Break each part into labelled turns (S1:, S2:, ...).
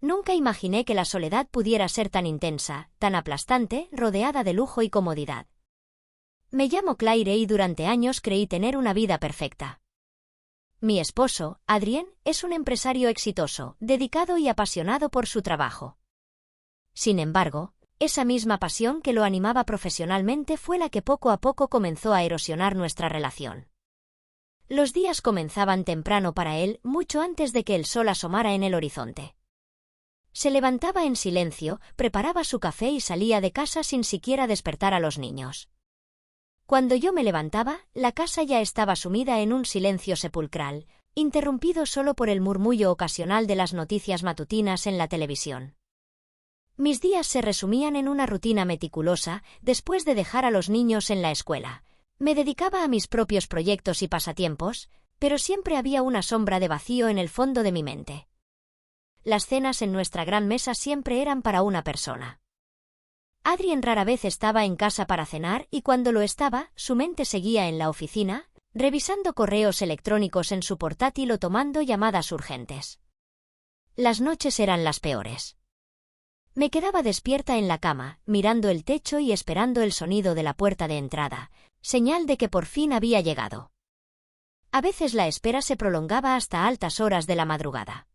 S1: Nunca imaginé que la soledad pudiera ser tan intensa, tan aplastante, rodeada de lujo y comodidad. Me llamo Claire y durante años creí tener una vida perfecta. Mi esposo, Adrien, es un empresario exitoso, dedicado y apasionado por su trabajo. Sin embargo, esa misma pasión que lo animaba profesionalmente fue la que poco a poco comenzó a erosionar nuestra relación. Los días comenzaban temprano para él, mucho antes de que el sol asomara en el horizonte. Se levantaba en silencio, preparaba su café y salía de casa sin siquiera despertar a los niños. Cuando yo me levantaba, la casa ya estaba sumida en un silencio sepulcral, interrumpido solo por el murmullo ocasional de las noticias matutinas en la televisión. Mis días se resumían en una rutina meticulosa. Después de dejar a los niños en la escuela, me dedicaba a mis propios proyectos y pasatiempos, pero siempre había una sombra de vacío en el fondo de mi mente. Las cenas en nuestra gran mesa siempre eran para una persona. Adrien rara vez estaba en casa para cenar y cuando lo estaba, su mente seguía en la oficina, revisando correos electrónicos en su portátil o tomando llamadas urgentes. Las noches eran las peores. Me quedaba despierta en la cama, mirando el techo y esperando el sonido de la puerta de entrada, señal de que por fin había llegado. A veces la espera se prolongaba hasta altas horas de la madrugada.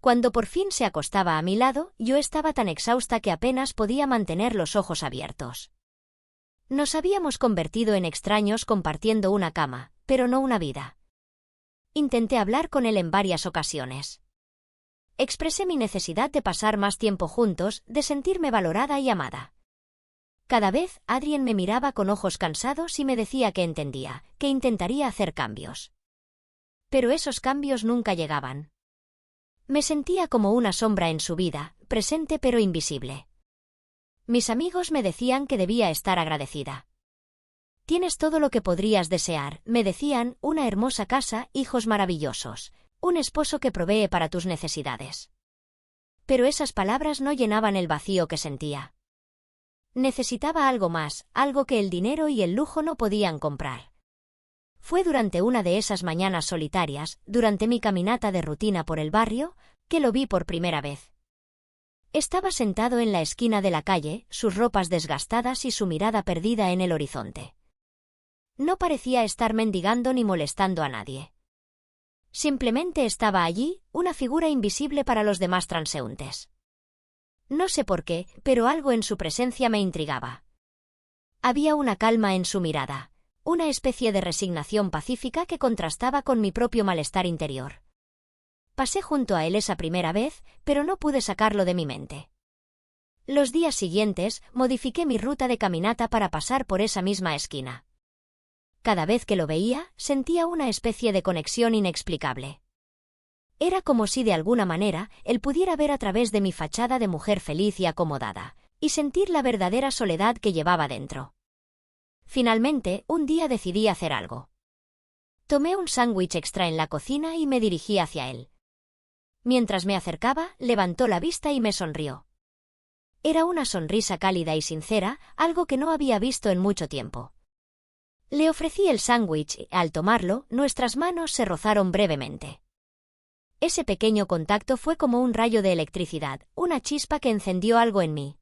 S1: Cuando por fin se acostaba a mi lado, yo estaba tan exhausta que apenas podía mantener los ojos abiertos. Nos habíamos convertido en extraños compartiendo una cama, pero no una vida. Intenté hablar con él en varias ocasiones. Expresé mi necesidad de pasar más tiempo juntos, de sentirme valorada y amada. Cada vez, Adrien me miraba con ojos cansados y me decía que entendía, que intentaría hacer cambios. Pero esos cambios nunca llegaban. Me sentía como una sombra en su vida, presente pero invisible. Mis amigos me decían que debía estar agradecida. Tienes todo lo que podrías desear, me decían, una hermosa casa, hijos maravillosos, un esposo que provee para tus necesidades. Pero esas palabras no llenaban el vacío que sentía. Necesitaba algo más, algo que el dinero y el lujo no podían comprar. Fue durante una de esas mañanas solitarias, durante mi caminata de rutina por el barrio, que lo vi por primera vez. Estaba sentado en la esquina de la calle, sus ropas desgastadas y su mirada perdida en el horizonte. No parecía estar mendigando ni molestando a nadie. Simplemente estaba allí, una figura invisible para los demás transeúntes. No sé por qué, pero algo en su presencia me intrigaba. Había una calma en su mirada. Una especie de resignación pacífica que contrastaba con mi propio malestar interior. Pasé junto a él esa primera vez, pero no pude sacarlo de mi mente. Los días siguientes, modifiqué mi ruta de caminata para pasar por esa misma esquina. Cada vez que lo veía, sentía una especie de conexión inexplicable. Era como si de alguna manera, él pudiera ver a través de mi fachada de mujer feliz y acomodada, y sentir la verdadera soledad que llevaba dentro. Finalmente, un día decidí hacer algo. Tomé un sándwich extra en la cocina y me dirigí hacia él. Mientras me acercaba, levantó la vista y me sonrió. Era una sonrisa cálida y sincera, algo que no había visto en mucho tiempo. Le ofrecí el sándwich y, al tomarlo, nuestras manos se rozaron brevemente. Ese pequeño contacto fue como un rayo de electricidad, una chispa que encendió algo en mí.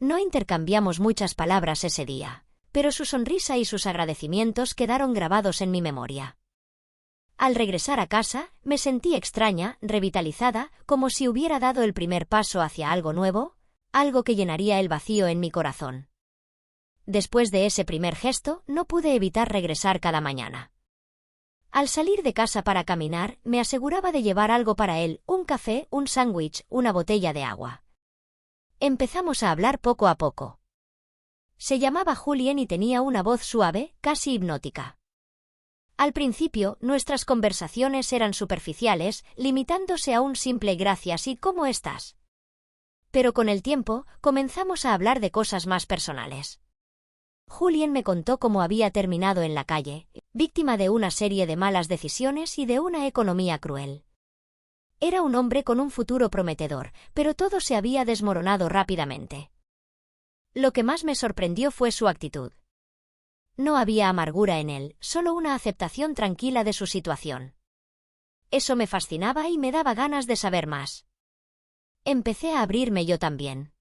S1: No intercambiamos muchas palabras ese día, pero su sonrisa y sus agradecimientos quedaron grabados en mi memoria. Al regresar a casa, me sentí extraña, revitalizada, como si hubiera dado el primer paso hacia algo nuevo, algo que llenaría el vacío en mi corazón. Después de ese primer gesto, no pude evitar regresar cada mañana. Al salir de casa para caminar, me aseguraba de llevar algo para él, un café, un sándwich, una botella de agua. Empezamos a hablar poco a poco. Se llamaba Julien y tenía una voz suave, casi hipnótica. Al principio, nuestras conversaciones eran superficiales, limitándose a un simple gracias y ¿cómo estás? Pero con el tiempo, comenzamos a hablar de cosas más personales. Julien me contó cómo había terminado en la calle, víctima de una serie de malas decisiones y de una economía cruel. Era un hombre con un futuro prometedor, pero todo se había desmoronado rápidamente. Lo que más me sorprendió fue su actitud. No había amargura en él, solo una aceptación tranquila de su situación. Eso me fascinaba y me daba ganas de saber más. Empecé a abrirme yo también.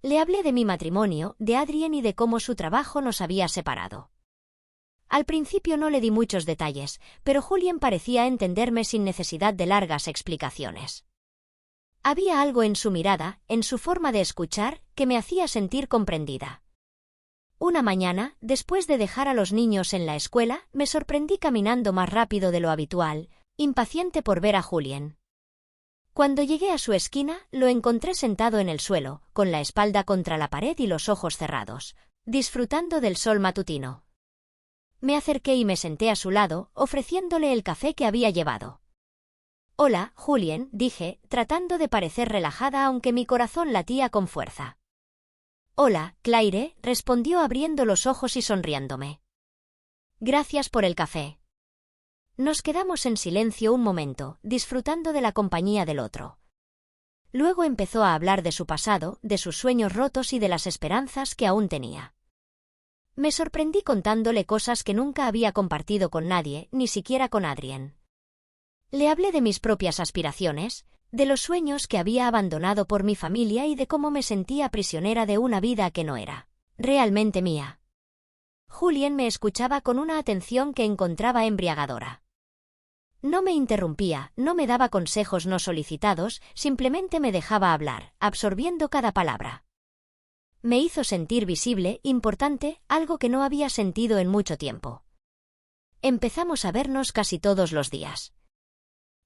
S1: Le hablé de mi matrimonio, de Adrien y de cómo su trabajo nos había separado. Al principio no le di muchos detalles, pero Julien parecía entenderme sin necesidad de largas explicaciones. Había algo en su mirada, en su forma de escuchar, que me hacía sentir comprendida. Una mañana, después de dejar a los niños en la escuela, me sorprendí caminando más rápido de lo habitual, impaciente por ver a Julien. Cuando llegué a su esquina, lo encontré sentado en el suelo, con la espalda contra la pared y los ojos cerrados, disfrutando del sol matutino. Me acerqué y me senté a su lado, ofreciéndole el café que había llevado. «Hola, Julien», dije, tratando de parecer relajada aunque mi corazón latía con fuerza. «Hola, Claire», respondió abriendo los ojos y sonriéndome. «Gracias por el café». Nos quedamos en silencio un momento, disfrutando de la compañía del otro. Luego empezó a hablar de su pasado, de sus sueños rotos y de las esperanzas que aún tenía. Me sorprendí contándole cosas que nunca había compartido con nadie, ni siquiera con Adrien. Le hablé de mis propias aspiraciones, de los sueños que había abandonado por mi familia y de cómo me sentía prisionera de una vida que no era realmente mía. Julien me escuchaba con una atención que encontraba embriagadora. No me interrumpía, no me daba consejos no solicitados, simplemente me dejaba hablar, absorbiendo cada palabra. Me hizo sentir visible, importante, algo que no había sentido en mucho tiempo. Empezamos a vernos casi todos los días.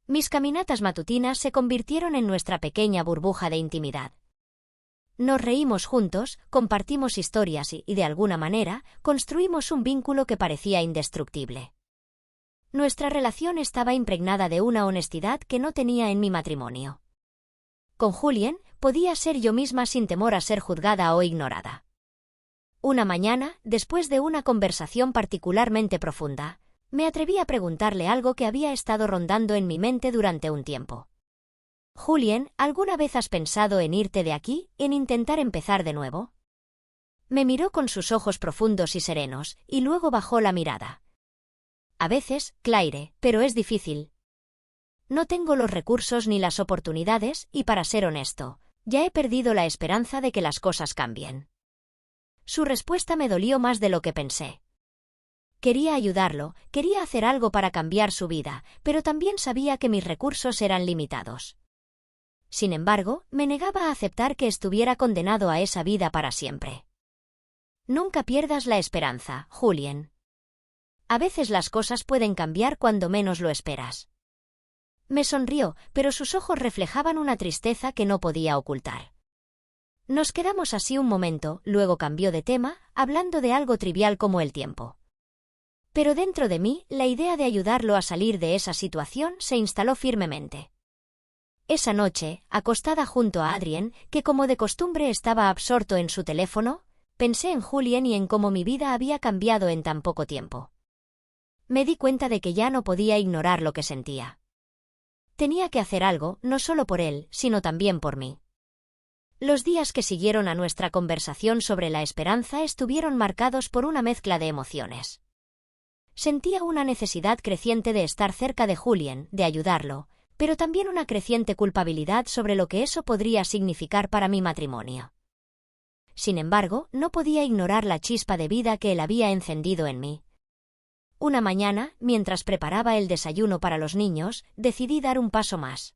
S1: Mis caminatas matutinas se convirtieron en nuestra pequeña burbuja de intimidad. Nos reímos juntos, compartimos historias y, de alguna manera, construimos un vínculo que parecía indestructible. Nuestra relación estaba impregnada de una honestidad que no tenía en mi matrimonio. Con Julien, podía ser yo misma sin temor a ser juzgada o ignorada. Una mañana, después de una conversación particularmente profunda, me atreví a preguntarle algo que había estado rondando en mi mente durante un tiempo. «Julien, ¿alguna vez has pensado en irte de aquí, en intentar empezar de nuevo?» Me miró con sus ojos profundos y serenos, y luego bajó la mirada. «A veces, Claire, pero es difícil. No tengo los recursos ni las oportunidades, y para ser honesto, ya he perdido la esperanza de que las cosas cambien». Su respuesta me dolió más de lo que pensé. Quería ayudarlo, quería hacer algo para cambiar su vida, pero también sabía que mis recursos eran limitados. Sin embargo, me negaba a aceptar que estuviera condenado a esa vida para siempre. «Nunca pierdas la esperanza, Julien. A veces las cosas pueden cambiar cuando menos lo esperas». Me sonrió, pero sus ojos reflejaban una tristeza que no podía ocultar. Nos quedamos así un momento, luego cambió de tema, hablando de algo trivial como el tiempo. Pero dentro de mí, la idea de ayudarlo a salir de esa situación se instaló firmemente. Esa noche, acostada junto a Adrien, que como de costumbre estaba absorto en su teléfono, pensé en Julien y en cómo mi vida había cambiado en tan poco tiempo. Me di cuenta de que ya no podía ignorar lo que sentía. Tenía que hacer algo, no solo por él, sino también por mí. Los días que siguieron a nuestra conversación sobre la esperanza estuvieron marcados por una mezcla de emociones. Sentía una necesidad creciente de estar cerca de Julien, de ayudarlo, pero también una creciente culpabilidad sobre lo que eso podría significar para mi matrimonio. Sin embargo, no podía ignorar la chispa de vida que él había encendido en mí. Una mañana, mientras preparaba el desayuno para los niños, decidí dar un paso más.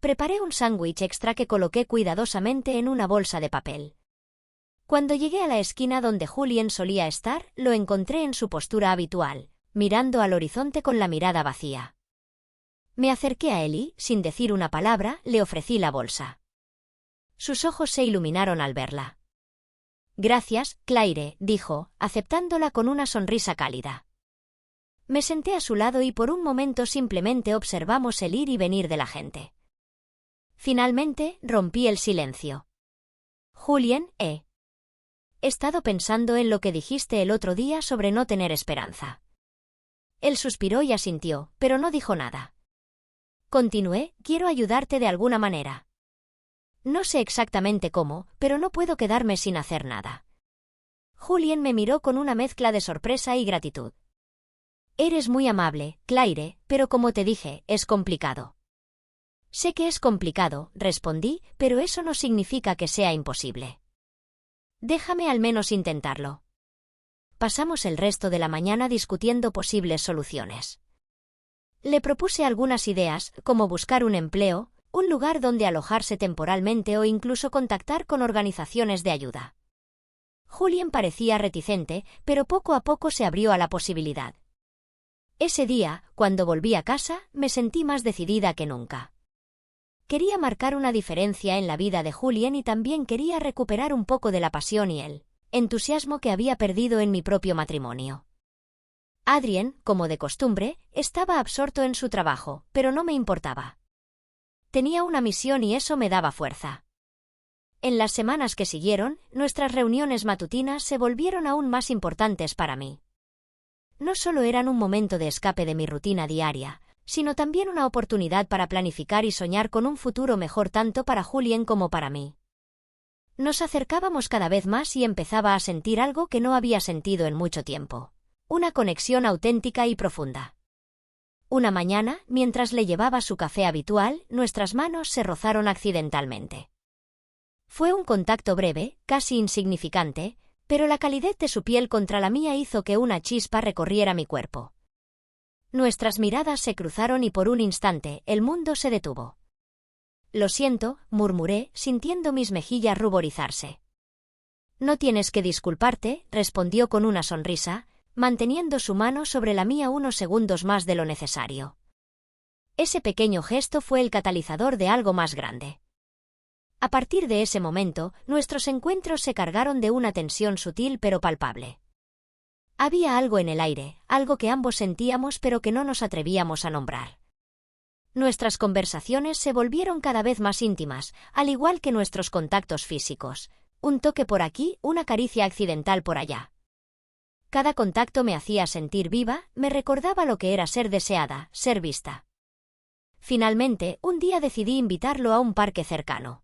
S1: Preparé un sándwich extra que coloqué cuidadosamente en una bolsa de papel. Cuando llegué a la esquina donde Julien solía estar, lo encontré en su postura habitual, mirando al horizonte con la mirada vacía. Me acerqué a él y, sin decir una palabra, le ofrecí la bolsa. Sus ojos se iluminaron al verla. «Gracias, Claire», dijo, aceptándola con una sonrisa cálida. Me senté a su lado y por un momento simplemente observamos el ir y venir de la gente. Finalmente, rompí el silencio. «Julien, he estado pensando en lo que dijiste el otro día sobre no tener esperanza». Él suspiró y asintió, pero no dijo nada. Continué: «Quiero ayudarte de alguna manera. No sé exactamente cómo, pero no puedo quedarme sin hacer nada». Julien me miró con una mezcla de sorpresa y gratitud. «Eres muy amable, Claire, pero como te dije, es complicado». Sé que es complicado, respondí, pero eso no significa que sea imposible. Déjame al menos intentarlo. Pasamos el resto de la mañana discutiendo posibles soluciones. Le propuse algunas ideas, como buscar un empleo, un lugar donde alojarse temporalmente o incluso contactar con organizaciones de ayuda. Julien parecía reticente, pero poco a poco se abrió a la posibilidad. Ese día, cuando volví a casa, me sentí más decidida que nunca. Quería marcar una diferencia en la vida de Julien y también quería recuperar un poco de la pasión y el entusiasmo que había perdido en mi propio matrimonio. Adrien, como de costumbre, estaba absorto en su trabajo, pero no me importaba. Tenía una misión y eso me daba fuerza. En las semanas que siguieron, nuestras reuniones matutinas se volvieron aún más importantes para mí. No solo eran un momento de escape de mi rutina diaria, sino también una oportunidad para planificar y soñar con un futuro mejor tanto para Julien como para mí. Nos acercábamos cada vez más y empezaba a sentir algo que no había sentido en mucho tiempo. Una conexión auténtica y profunda. Una mañana, mientras le llevaba su café habitual, nuestras manos se rozaron accidentalmente. Fue un contacto breve, casi insignificante, pero la calidez de su piel contra la mía hizo que una chispa recorriera mi cuerpo. Nuestras miradas se cruzaron y por un instante el mundo se detuvo. «Lo siento», murmuré, sintiendo mis mejillas ruborizarse. «No tienes que disculparte», respondió con una sonrisa, manteniendo su mano sobre la mía unos segundos más de lo necesario. Ese pequeño gesto fue el catalizador de algo más grande. A partir de ese momento, nuestros encuentros se cargaron de una tensión sutil pero palpable. Había algo en el aire, algo que ambos sentíamos pero que no nos atrevíamos a nombrar. Nuestras conversaciones se volvieron cada vez más íntimas, al igual que nuestros contactos físicos. Un toque por aquí, una caricia accidental por allá. Cada contacto me hacía sentir viva, me recordaba lo que era ser deseada, ser vista. Finalmente, un día decidí invitarlo a un parque cercano.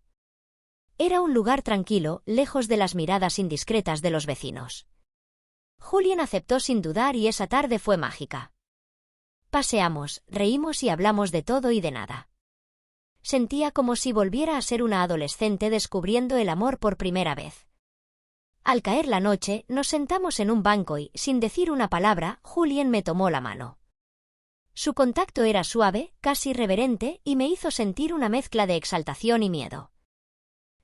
S1: Era un lugar tranquilo, lejos de las miradas indiscretas de los vecinos. Julien aceptó sin dudar y esa tarde fue mágica. Paseamos, reímos y hablamos de todo y de nada. Sentía como si volviera a ser una adolescente descubriendo el amor por primera vez. Al caer la noche, nos sentamos en un banco y, sin decir una palabra, Julien me tomó la mano. Su contacto era suave, casi reverente, y me hizo sentir una mezcla de exaltación y miedo.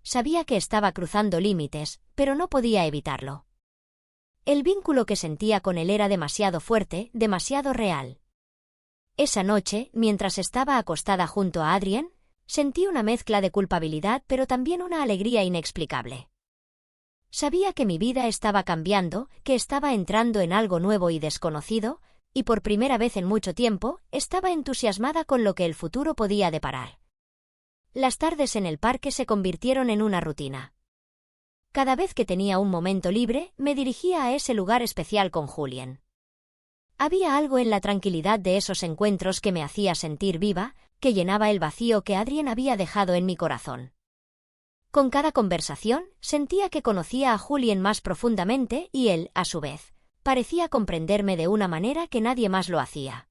S1: Sabía que estaba cruzando límites, pero no podía evitarlo. El vínculo que sentía con él era demasiado fuerte, demasiado real. Esa noche, mientras estaba acostada junto a Adrien, sentí una mezcla de culpabilidad pero también una alegría inexplicable. Sabía que mi vida estaba cambiando, que estaba entrando en algo nuevo y desconocido, y por primera vez en mucho tiempo, estaba entusiasmada con lo que el futuro podía deparar. Las tardes en el parque se convirtieron en una rutina. Cada vez que tenía un momento libre, me dirigía a ese lugar especial con Julien. Había algo en la tranquilidad de esos encuentros que me hacía sentir viva, que llenaba el vacío que Adrien había dejado en mi corazón. Con cada conversación, sentía que conocía a Julien más profundamente y él, a su vez, parecía comprenderme de una manera que nadie más lo hacía.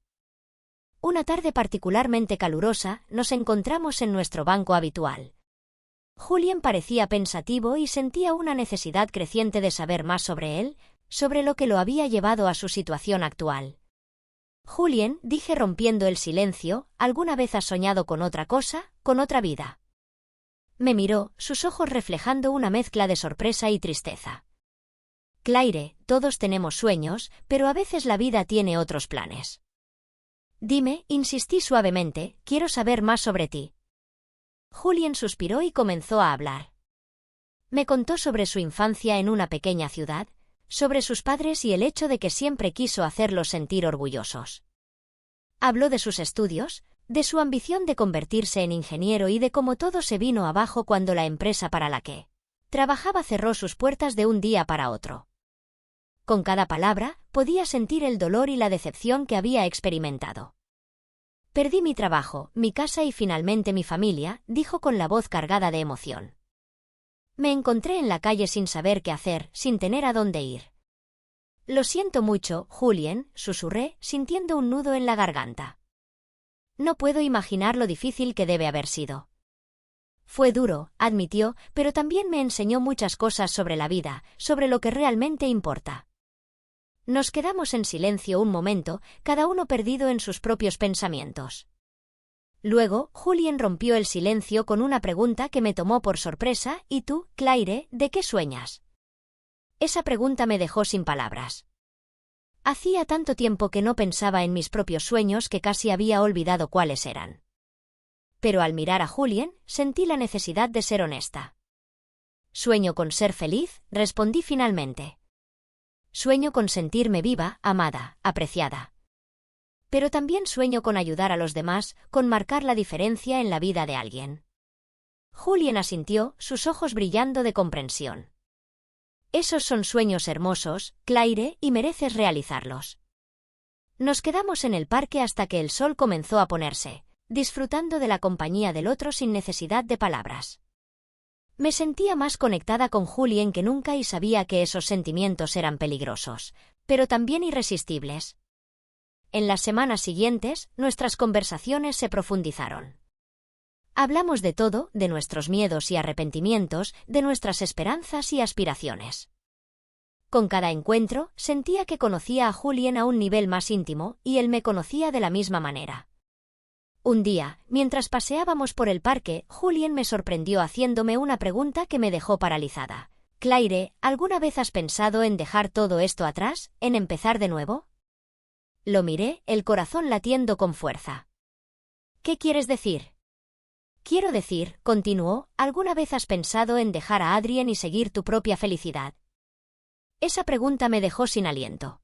S1: Una tarde particularmente calurosa, nos encontramos en nuestro banco habitual. Julien parecía pensativo y sentía una necesidad creciente de saber más sobre él, sobre lo que lo había llevado a su situación actual. «Julien», dije rompiendo el silencio, «¿alguna vez has soñado con otra cosa, con otra vida?» Me miró, sus ojos reflejando una mezcla de sorpresa y tristeza. «Claire, todos tenemos sueños, pero a veces la vida tiene otros planes». «Dime», insistí suavemente, «quiero saber más sobre ti». Julien suspiró y comenzó a hablar. Me contó sobre su infancia en una pequeña ciudad, sobre sus padres y el hecho de que siempre quiso hacerlos sentir orgullosos. Habló de sus estudios, de su ambición de convertirse en ingeniero y de cómo todo se vino abajo cuando la empresa para la que trabajaba cerró sus puertas de un día para otro. Con cada palabra, podía sentir el dolor y la decepción que había experimentado. «Perdí mi trabajo, mi casa y finalmente mi familia», dijo con la voz cargada de emoción. Me encontré en la calle sin saber qué hacer, sin tener a dónde ir. «Lo siento mucho, Julien», susurré, sintiendo un nudo en la garganta. No puedo imaginar lo difícil que debe haber sido. Fue duro, admitió, pero también me enseñó muchas cosas sobre la vida, sobre lo que realmente importa. Nos quedamos en silencio un momento, cada uno perdido en sus propios pensamientos. Luego, Julien rompió el silencio con una pregunta que me tomó por sorpresa. ¿Y tú, Claire, de qué sueñas? Esa pregunta me dejó sin palabras. Hacía tanto tiempo que no pensaba en mis propios sueños que casi había olvidado cuáles eran. Pero al mirar a Julien, sentí la necesidad de ser honesta. Sueño con ser feliz, respondí finalmente. Sueño con sentirme viva, amada, apreciada. Pero también sueño con ayudar a los demás, con marcar la diferencia en la vida de alguien. Julien asintió, sus ojos brillando de comprensión. Esos son sueños hermosos, Claire, y mereces realizarlos. Nos quedamos en el parque hasta que el sol comenzó a ponerse, disfrutando de la compañía del otro sin necesidad de palabras. Me sentía más conectada con Julien que nunca y sabía que esos sentimientos eran peligrosos, pero también irresistibles. En las semanas siguientes, nuestras conversaciones se profundizaron. Hablamos de todo, de nuestros miedos y arrepentimientos, de nuestras esperanzas y aspiraciones. Con cada encuentro, sentía que conocía a Julien a un nivel más íntimo, y él me conocía de la misma manera. Un día, mientras paseábamos por el parque, Julien me sorprendió haciéndome una pregunta que me dejó paralizada. Claire, ¿alguna vez has pensado en dejar todo esto atrás, en empezar de nuevo? Lo miré, el corazón latiendo con fuerza. ¿Qué quieres decir? Quiero decir, continuó, ¿alguna vez has pensado en dejar a Adrien y seguir tu propia felicidad? Esa pregunta me dejó sin aliento.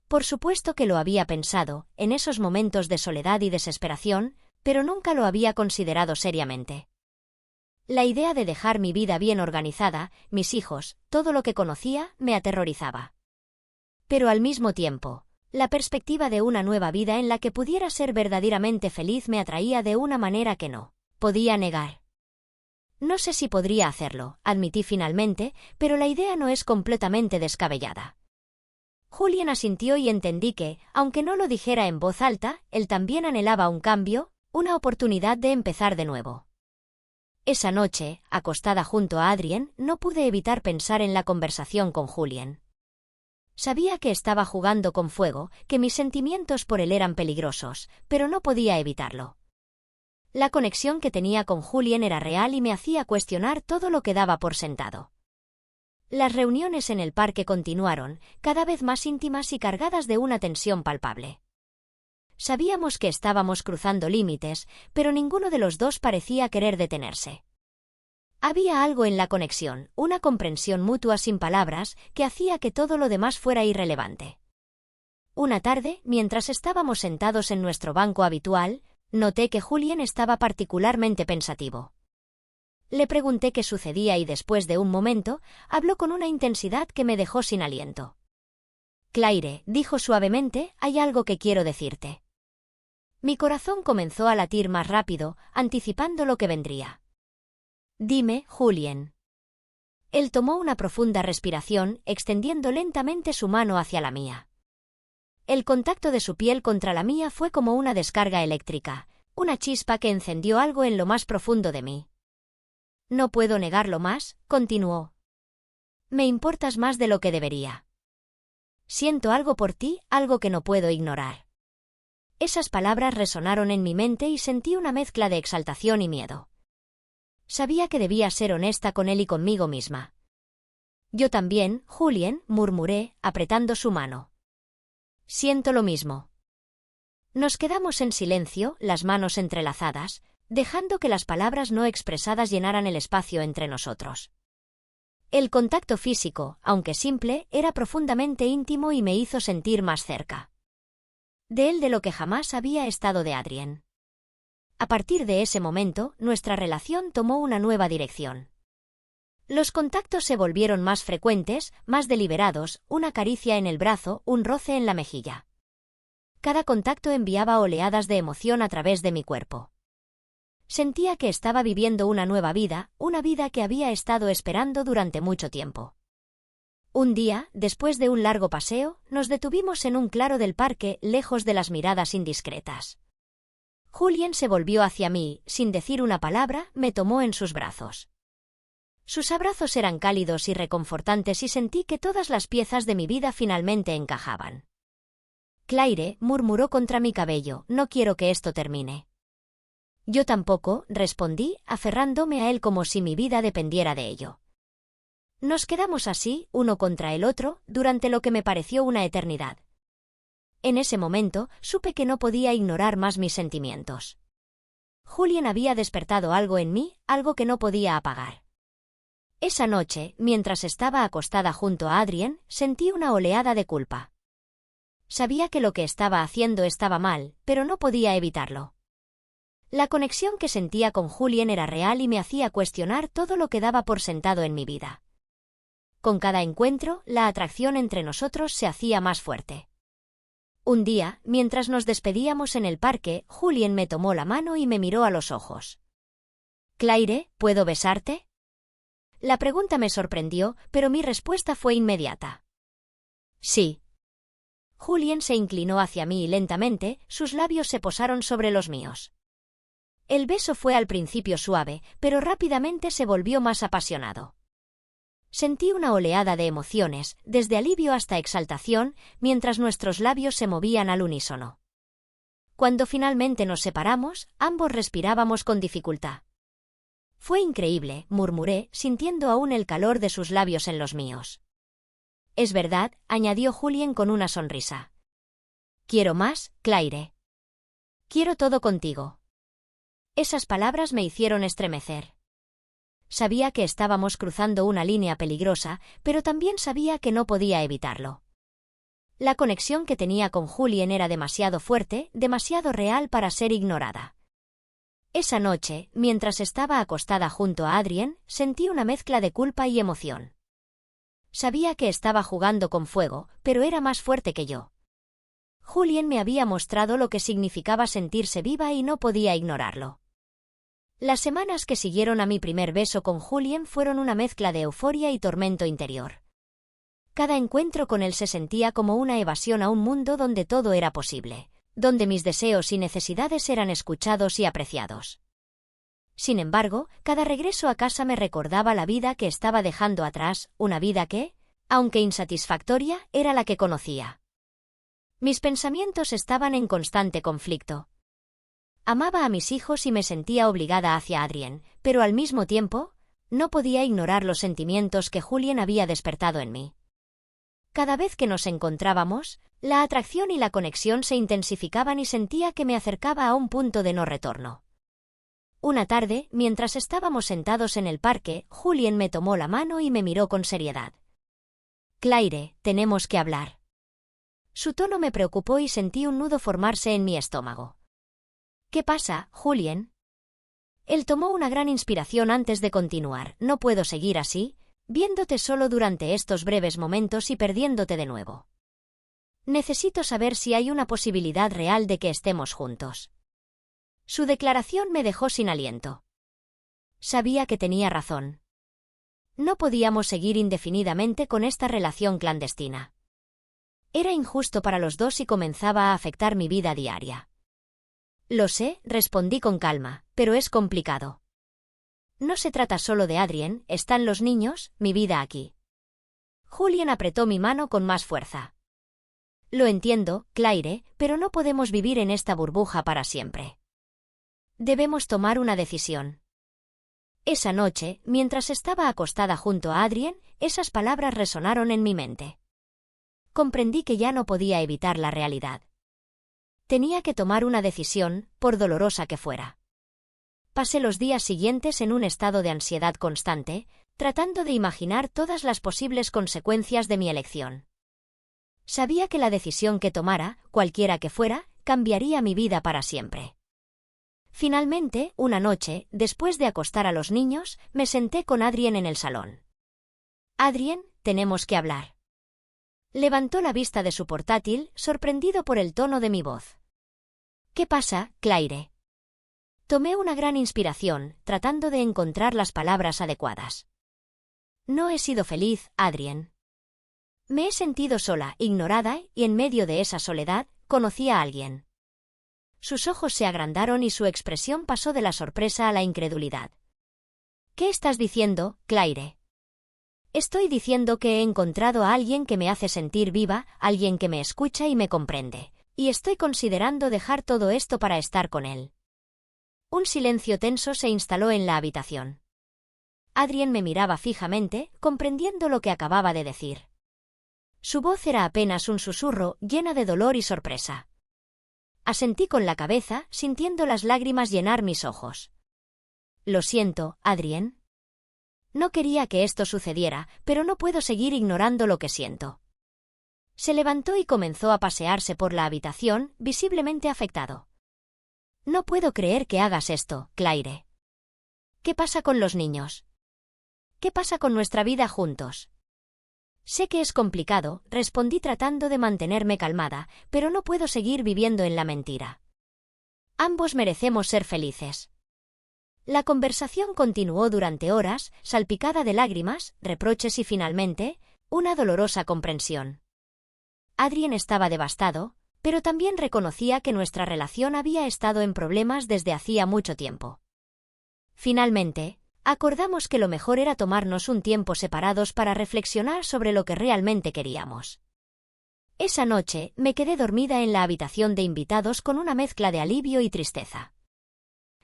S1: Por supuesto que lo había pensado, en esos momentos de soledad y desesperación, pero nunca lo había considerado seriamente. La idea de dejar mi vida bien organizada, mis hijos, todo lo que conocía, me aterrorizaba. Pero al mismo tiempo, la perspectiva de una nueva vida en la que pudiera ser verdaderamente feliz me atraía de una manera que no podía negar. No sé si podría hacerlo, admití finalmente, pero la idea no es completamente descabellada. Julien asintió y entendí que, aunque no lo dijera en voz alta, él también anhelaba un cambio, una oportunidad de empezar de nuevo. Esa noche, acostada junto a Adrien, no pude evitar pensar en la conversación con Julien. Sabía que estaba jugando con fuego, que mis sentimientos por él eran peligrosos, pero no podía evitarlo. La conexión que tenía con Julien era real y me hacía cuestionar todo lo que daba por sentado. Las reuniones en el parque continuaron, cada vez más íntimas y cargadas de una tensión palpable. Sabíamos que estábamos cruzando límites, pero ninguno de los dos parecía querer detenerse. Había algo en la conexión, una comprensión mutua sin palabras, que hacía que todo lo demás fuera irrelevante. Una tarde, mientras estábamos sentados en nuestro banco habitual, noté que Julien estaba particularmente pensativo. Le pregunté qué sucedía y después de un momento, habló con una intensidad que me dejó sin aliento. Claire, dijo suavemente, hay algo que quiero decirte. Mi corazón comenzó a latir más rápido, anticipando lo que vendría. Dime, Julien. Él tomó una profunda respiración, extendiendo lentamente su mano hacia la mía. El contacto de su piel contra la mía fue como una descarga eléctrica, una chispa que encendió algo en lo más profundo de mí. No puedo negarlo más, continuó. Me importas más de lo que debería. Siento algo por ti, algo que no puedo ignorar. Esas palabras resonaron en mi mente y sentí una mezcla de exaltación y miedo. Sabía que debía ser honesta con él y conmigo misma. Yo también, Julien, murmuré, apretando su mano. Siento lo mismo. Nos quedamos en silencio, las manos entrelazadas, dejando que las palabras no expresadas llenaran el espacio entre nosotros. El contacto físico, aunque simple, era profundamente íntimo y me hizo sentir más cerca de él de lo que jamás había estado de Adrien. A partir de ese momento, nuestra relación tomó una nueva dirección. Los contactos se volvieron más frecuentes, más deliberados, una caricia en el brazo, un roce en la mejilla. Cada contacto enviaba oleadas de emoción a través de mi cuerpo. Sentía que estaba viviendo una nueva vida, una vida que había estado esperando durante mucho tiempo. Un día, después de un largo paseo, nos detuvimos en un claro del parque, lejos de las miradas indiscretas. Julien se volvió hacia mí, sin decir una palabra, me tomó en sus brazos. Sus abrazos eran cálidos y reconfortantes y sentí que todas las piezas de mi vida finalmente encajaban. Claire, murmuró contra mi cabello, no quiero que esto termine. Yo tampoco, respondí, aferrándome a él como si mi vida dependiera de ello. Nos quedamos así, uno contra el otro, durante lo que me pareció una eternidad. En ese momento, supe que no podía ignorar más mis sentimientos. Julien había despertado algo en mí, algo que no podía apagar. Esa noche, mientras estaba acostada junto a Adrien, sentí una oleada de culpa. Sabía que lo que estaba haciendo estaba mal, pero no podía evitarlo. La conexión que sentía con Julien era real y me hacía cuestionar todo lo que daba por sentado en mi vida. Con cada encuentro, la atracción entre nosotros se hacía más fuerte. Un día, mientras nos despedíamos en el parque, Julien me tomó la mano y me miró a los ojos. «Claire, ¿puedo besarte?» La pregunta me sorprendió, pero mi respuesta fue inmediata. «Sí». Julien se inclinó hacia mí y lentamente, sus labios se posaron sobre los míos. El beso fue al principio suave, pero rápidamente se volvió más apasionado. Sentí una oleada de emociones, desde alivio hasta exaltación, mientras nuestros labios se movían al unísono. Cuando finalmente nos separamos, ambos respirábamos con dificultad. «Fue increíble», murmuré, sintiendo aún el calor de sus labios en los míos. «Es verdad», añadió Julien con una sonrisa. «Quiero más, Claire. Quiero todo contigo». Esas palabras me hicieron estremecer. Sabía que estábamos cruzando una línea peligrosa, pero también sabía que no podía evitarlo. La conexión que tenía con Julien era demasiado fuerte, demasiado real para ser ignorada. Esa noche, mientras estaba acostada junto a Adrien, sentí una mezcla de culpa y emoción. Sabía que estaba jugando con fuego, pero era más fuerte que yo. Julien me había mostrado lo que significaba sentirse viva y no podía ignorarlo. Las semanas que siguieron a mi primer beso con Julien fueron una mezcla de euforia y tormento interior. Cada encuentro con él se sentía como una evasión a un mundo donde todo era posible, donde mis deseos y necesidades eran escuchados y apreciados. Sin embargo, cada regreso a casa me recordaba la vida que estaba dejando atrás, una vida que, aunque insatisfactoria, era la que conocía. Mis pensamientos estaban en constante conflicto. Amaba a mis hijos y me sentía obligada hacia Adrien, pero al mismo tiempo, no podía ignorar los sentimientos que Julien había despertado en mí. Cada vez que nos encontrábamos, la atracción y la conexión se intensificaban y sentía que me acercaba a un punto de no retorno. Una tarde, mientras estábamos sentados en el parque, Julien me tomó la mano y me miró con seriedad. «Claire, tenemos que hablar». Su tono me preocupó y sentí un nudo formarse en mi estómago. «¿Qué pasa, Julien?» Él tomó una gran inspiración antes de continuar. «No puedo seguir así, viéndote solo durante estos breves momentos y perdiéndote de nuevo. Necesito saber si hay una posibilidad real de que estemos juntos». Su declaración me dejó sin aliento. Sabía que tenía razón. No podíamos seguir indefinidamente con esta relación clandestina. Era injusto para los dos y comenzaba a afectar mi vida diaria. «Lo sé», respondí con calma, «pero es complicado. No se trata solo de Adrien, están los niños, mi vida aquí». Julien apretó mi mano con más fuerza. «Lo entiendo, Claire, pero no podemos vivir en esta burbuja para siempre. Debemos tomar una decisión». Esa noche, mientras estaba acostada junto a Adrien, esas palabras resonaron en mi mente. Comprendí que ya no podía evitar la realidad. Tenía que tomar una decisión, por dolorosa que fuera. Pasé los días siguientes en un estado de ansiedad constante, tratando de imaginar todas las posibles consecuencias de mi elección. Sabía que la decisión que tomara, cualquiera que fuera, cambiaría mi vida para siempre. Finalmente, una noche, después de acostar a los niños, me senté con Adrien en el salón. «Adrien, tenemos que hablar». Levantó la vista de su portátil, sorprendido por el tono de mi voz. «¿Qué pasa, Claire?» Tomé una gran inspiración, tratando de encontrar las palabras adecuadas. «No he sido feliz, Adrien. Me he sentido sola, ignorada, y en medio de esa soledad, conocí a alguien. Sus ojos se agrandaron y su expresión pasó de la sorpresa a la incredulidad. ¿Qué estás diciendo, Claire? Estoy diciendo que he encontrado a alguien que me hace sentir viva, alguien que me escucha y me comprende, y estoy considerando dejar todo esto para estar con él. Un silencio tenso se instaló en la habitación. Adrien me miraba fijamente, comprendiendo lo que acababa de decir. Su voz era apenas un susurro, llena de dolor y sorpresa. Asentí con la cabeza, sintiendo las lágrimas llenar mis ojos. Lo siento, Adrien. No quería que esto sucediera, pero no puedo seguir ignorando lo que siento. Se levantó y comenzó a pasearse por la habitación, visiblemente afectado. No puedo creer que hagas esto, Claire. ¿Qué pasa con los niños? ¿Qué pasa con nuestra vida juntos? Sé que es complicado, respondí tratando de mantenerme calmada, pero no puedo seguir viviendo en la mentira. Ambos merecemos ser felices. La conversación continuó durante horas, salpicada de lágrimas, reproches y finalmente, una dolorosa comprensión. Adrien estaba devastado, pero también reconocía que nuestra relación había estado en problemas desde hacía mucho tiempo. Finalmente, acordamos que lo mejor era tomarnos un tiempo separados para reflexionar sobre lo que realmente queríamos. Esa noche, me quedé dormida en la habitación de invitados con una mezcla de alivio y tristeza.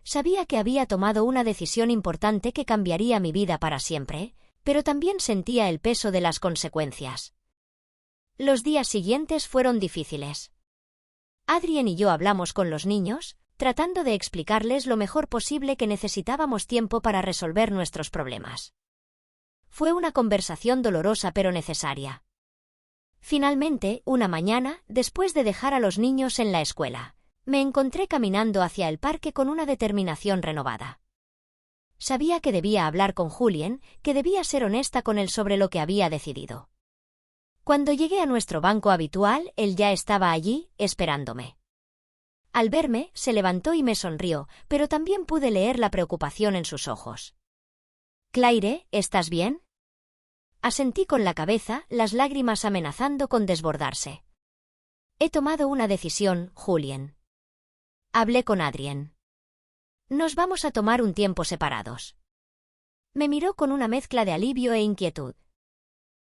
S1: Sabía que había tomado una decisión importante que cambiaría mi vida para siempre, pero también sentía el peso de las consecuencias. Los días siguientes fueron difíciles. Adrien y yo hablamos con los niños, tratando de explicarles lo mejor posible que necesitábamos tiempo para resolver nuestros problemas. Fue una conversación dolorosa pero necesaria. Finalmente, una mañana, después de dejar a los niños en la escuela, me encontré caminando hacia el parque con una determinación renovada. Sabía que debía hablar con Julien, que debía ser honesta con él sobre lo que había decidido. Cuando llegué a nuestro banco habitual, él ya estaba allí, esperándome. Al verme, se levantó y me sonrió, pero también pude leer la preocupación en sus ojos. «Claire, ¿estás bien?» Asentí con la cabeza, las lágrimas amenazando con desbordarse. «He tomado una decisión, Julien». Hablé con Adrien. «Nos vamos a tomar un tiempo separados». Me miró con una mezcla de alivio e inquietud.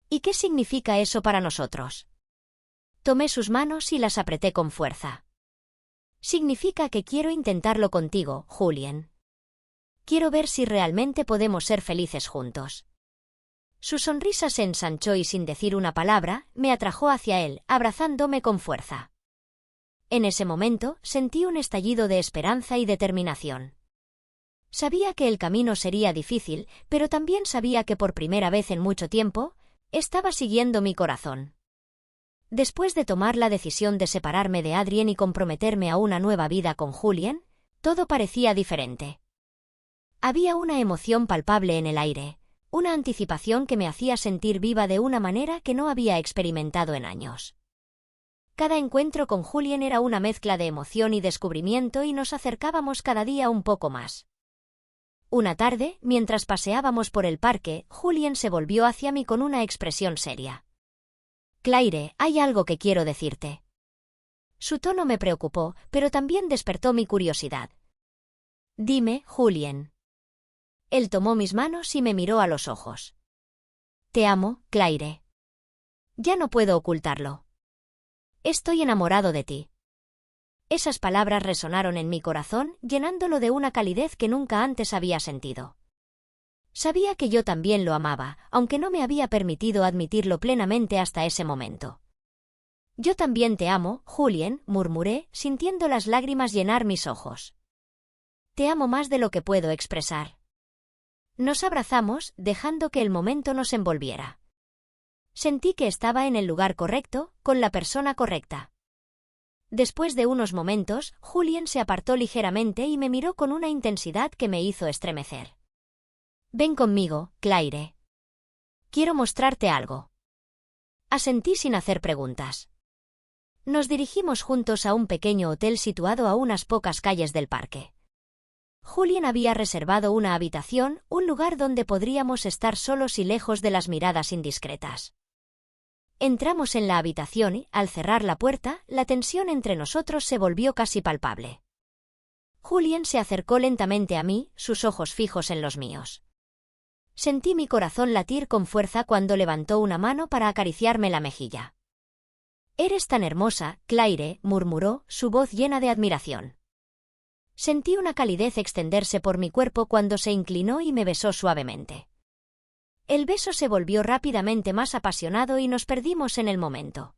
S1: «¿Y qué significa eso para nosotros?» Tomé sus manos y las apreté con fuerza. «Significa que quiero intentarlo contigo, Julien. Quiero ver si realmente podemos ser felices juntos». Su sonrisa se ensanchó y sin decir una palabra, me atrajo hacia él, abrazándome con fuerza. En ese momento, sentí un estallido de esperanza y determinación. Sabía que el camino sería difícil, pero también sabía que por primera vez en mucho tiempo, estaba siguiendo mi corazón. Después de tomar la decisión de separarme de Adrien y comprometerme a una nueva vida con Julien, todo parecía diferente. Había una emoción palpable en el aire, una anticipación que me hacía sentir viva de una manera que no había experimentado en años. Cada encuentro con Julien era una mezcla de emoción y descubrimiento y nos acercábamos cada día un poco más. Una tarde, mientras paseábamos por el parque, Julien se volvió hacia mí con una expresión seria. «Claire, hay algo que quiero decirte». Su tono me preocupó, pero también despertó mi curiosidad. «Dime, Julien». Él tomó mis manos y me miró a los ojos. «Te amo, Claire. Ya no puedo ocultarlo. Estoy enamorado de ti». Esas palabras resonaron en mi corazón, llenándolo de una calidez que nunca antes había sentido. Sabía que yo también lo amaba, aunque no me había permitido admitirlo plenamente hasta ese momento. «Yo también te amo, Julien», murmuré, sintiendo las lágrimas llenar mis ojos. «Te amo más de lo que puedo expresar». Nos abrazamos, dejando que el momento nos envolviera. Sentí que estaba en el lugar correcto, con la persona correcta. Después de unos momentos, Julien se apartó ligeramente y me miró con una intensidad que me hizo estremecer. «Ven conmigo, Claire. Quiero mostrarte algo». Asentí sin hacer preguntas. Nos dirigimos juntos a un pequeño hotel situado a unas pocas calles del parque. Julien había reservado una habitación, un lugar donde podríamos estar solos y lejos de las miradas indiscretas. Entramos en la habitación y, al cerrar la puerta, la tensión entre nosotros se volvió casi palpable. Julien se acercó lentamente a mí, sus ojos fijos en los míos. Sentí mi corazón latir con fuerza cuando levantó una mano para acariciarme la mejilla. «Eres tan hermosa, Claire», murmuró, su voz llena de admiración. Sentí una calidez extenderse por mi cuerpo cuando se inclinó y me besó suavemente. El beso se volvió rápidamente más apasionado y nos perdimos en el momento.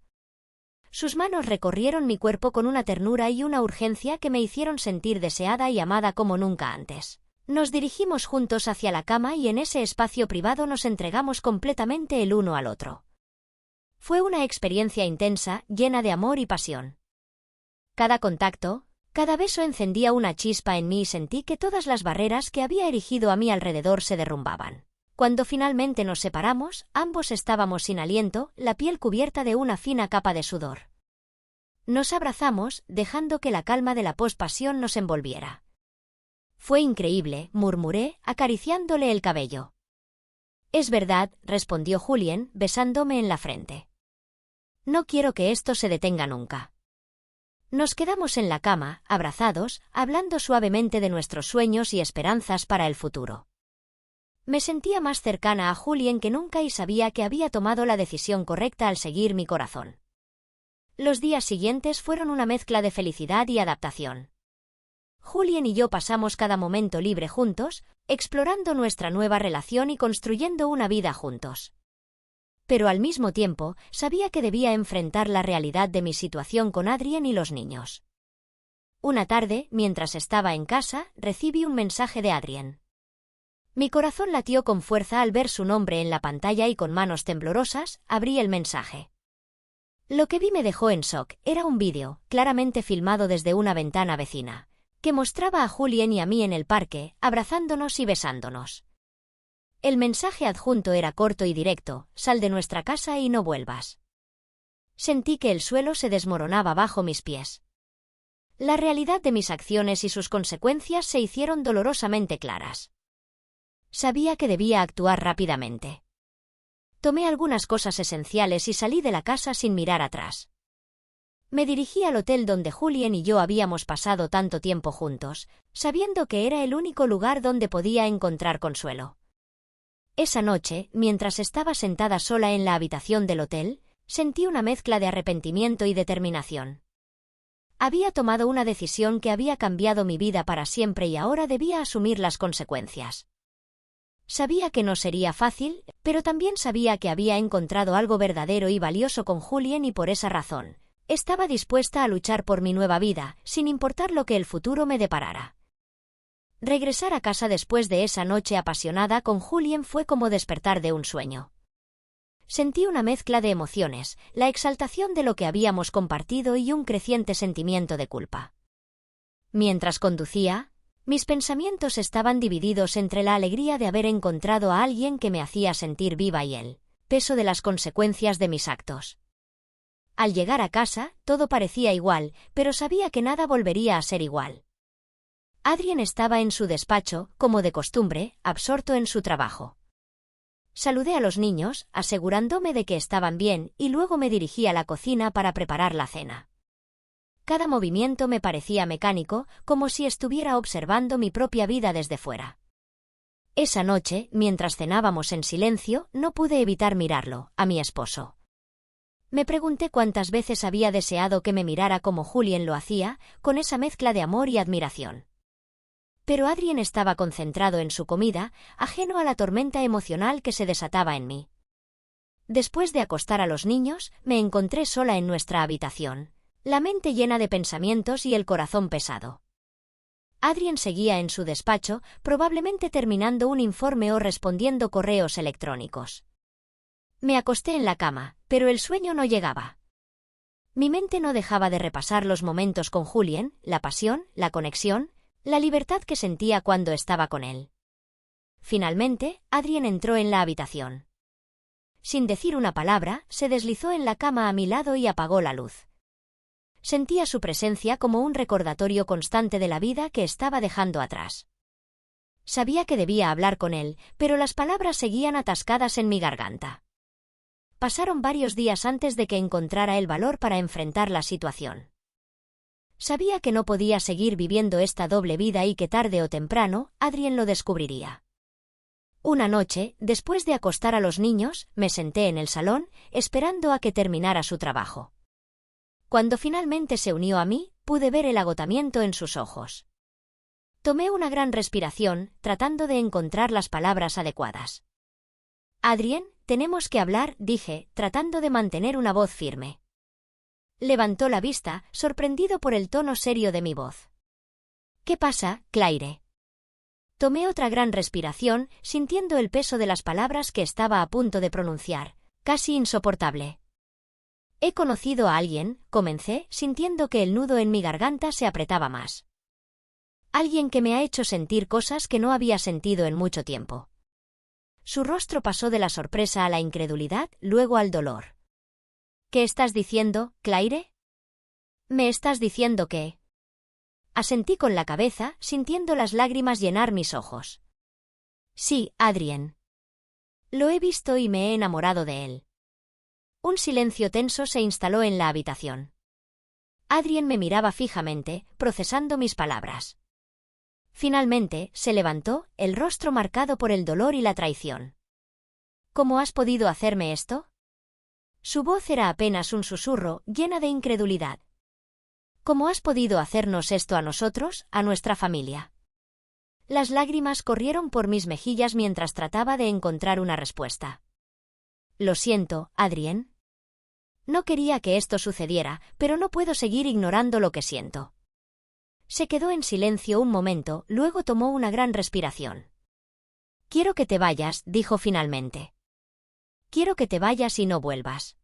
S1: Sus manos recorrieron mi cuerpo con una ternura y una urgencia que me hicieron sentir deseada y amada como nunca antes. Nos dirigimos juntos hacia la cama y en ese espacio privado nos entregamos completamente el uno al otro. Fue una experiencia intensa, llena de amor y pasión. Cada contacto, cada beso encendía una chispa en mí y sentí que todas las barreras que había erigido a mi alrededor se derrumbaban. Cuando finalmente nos separamos, ambos estábamos sin aliento, la piel cubierta de una fina capa de sudor. Nos abrazamos, dejando que la calma de la pospasión nos envolviera. «Fue increíble», murmuré, acariciándole el cabello. «Es verdad», respondió Julien, besándome en la frente. «No quiero que esto se detenga nunca». Nos quedamos en la cama, abrazados, hablando suavemente de nuestros sueños y esperanzas para el futuro. Me sentía más cercana a Julien que nunca y sabía que había tomado la decisión correcta al seguir mi corazón. Los días siguientes fueron una mezcla de felicidad y adaptación. Julien y yo pasamos cada momento libre juntos, explorando nuestra nueva relación y construyendo una vida juntos. Pero al mismo tiempo, sabía que debía enfrentar la realidad de mi situación con Adrien y los niños. Una tarde, mientras estaba en casa, recibí un mensaje de Adrien. Mi corazón latió con fuerza al ver su nombre en la pantalla y con manos temblorosas, abrí el mensaje. Lo que vi me dejó en shock, era un vídeo, claramente filmado desde una ventana vecina, que mostraba a Julien y a mí en el parque, abrazándonos y besándonos. El mensaje adjunto era corto y directo: «Sal de nuestra casa y no vuelvas». Sentí que el suelo se desmoronaba bajo mis pies. La realidad de mis acciones y sus consecuencias se hicieron dolorosamente claras. Sabía que debía actuar rápidamente. Tomé algunas cosas esenciales y salí de la casa sin mirar atrás. Me dirigí al hotel donde Julien y yo habíamos pasado tanto tiempo juntos, sabiendo que era el único lugar donde podía encontrar consuelo. Esa noche, mientras estaba sentada sola en la habitación del hotel, sentí una mezcla de arrepentimiento y determinación. Había tomado una decisión que había cambiado mi vida para siempre y ahora debía asumir las consecuencias. Sabía que no sería fácil, pero también sabía que había encontrado algo verdadero y valioso con Julien y por esa razón, estaba dispuesta a luchar por mi nueva vida, sin importar lo que el futuro me deparara. Regresar a casa después de esa noche apasionada con Julien fue como despertar de un sueño. Sentí una mezcla de emociones, la exaltación de lo que habíamos compartido y un creciente sentimiento de culpa. Mientras conducía, mis pensamientos estaban divididos entre la alegría de haber encontrado a alguien que me hacía sentir viva y el peso de las consecuencias de mis actos. Al llegar a casa, todo parecía igual, pero sabía que nada volvería a ser igual. Adrien estaba en su despacho, como de costumbre, absorto en su trabajo. Saludé a los niños, asegurándome de que estaban bien, y luego me dirigí a la cocina para preparar la cena. Cada movimiento me parecía mecánico, como si estuviera observando mi propia vida desde fuera. Esa noche, mientras cenábamos en silencio, no pude evitar mirarlo, a mi esposo. Me pregunté cuántas veces había deseado que me mirara como Julien lo hacía, con esa mezcla de amor y admiración. Pero Adrien estaba concentrado en su comida, ajeno a la tormenta emocional que se desataba en mí. Después de acostar a los niños, me encontré sola en nuestra habitación, la mente llena de pensamientos y el corazón pesado. Adrien seguía en su despacho, probablemente terminando un informe o respondiendo correos electrónicos. Me acosté en la cama, pero el sueño no llegaba. Mi mente no dejaba de repasar los momentos con Julien, la pasión, la conexión, la libertad que sentía cuando estaba con él. Finalmente, Adrien entró en la habitación. Sin decir una palabra, se deslizó en la cama a mi lado y apagó la luz. Sentía su presencia como un recordatorio constante de la vida que estaba dejando atrás. Sabía que debía hablar con él, pero las palabras seguían atascadas en mi garganta. Pasaron varios días antes de que encontrara el valor para enfrentar la situación. Sabía que no podía seguir viviendo esta doble vida y que tarde o temprano, Adrien lo descubriría. Una noche, después de acostar a los niños, me senté en el salón, esperando a que terminara su trabajo. Cuando finalmente se unió a mí, pude ver el agotamiento en sus ojos. Tomé una gran respiración, tratando de encontrar las palabras adecuadas. «Adrien, tenemos que hablar», dije, tratando de mantener una voz firme. Levantó la vista, sorprendido por el tono serio de mi voz. «¿Qué pasa, Claire?» Tomé otra gran respiración, sintiendo el peso de las palabras que estaba a punto de pronunciar, casi insoportable. «He conocido a alguien», comencé, sintiendo que el nudo en mi garganta se apretaba más. «Alguien que me ha hecho sentir cosas que no había sentido en mucho tiempo». Su rostro pasó de la sorpresa a la incredulidad, luego al dolor. «¿Qué estás diciendo, Claire? ¿Me estás diciendo que...?» Asentí con la cabeza, sintiendo las lágrimas llenar mis ojos. «Sí, Adrien. Lo he visto y me he enamorado de él». Un silencio tenso se instaló en la habitación. Adrien me miraba fijamente, procesando mis palabras. Finalmente, se levantó, el rostro marcado por el dolor y la traición. «¿Cómo has podido hacerme esto?» Su voz era apenas un susurro, llena de incredulidad. «¿Cómo has podido hacernos esto a nosotros, a nuestra familia?» Las lágrimas corrieron por mis mejillas mientras trataba de encontrar una respuesta. «Lo siento, Adrien. No quería que esto sucediera, pero no puedo seguir ignorando lo que siento». Se quedó en silencio un momento, luego tomó una gran respiración. «Quiero que te vayas», dijo finalmente. «Quiero que te vayas y no vuelvas».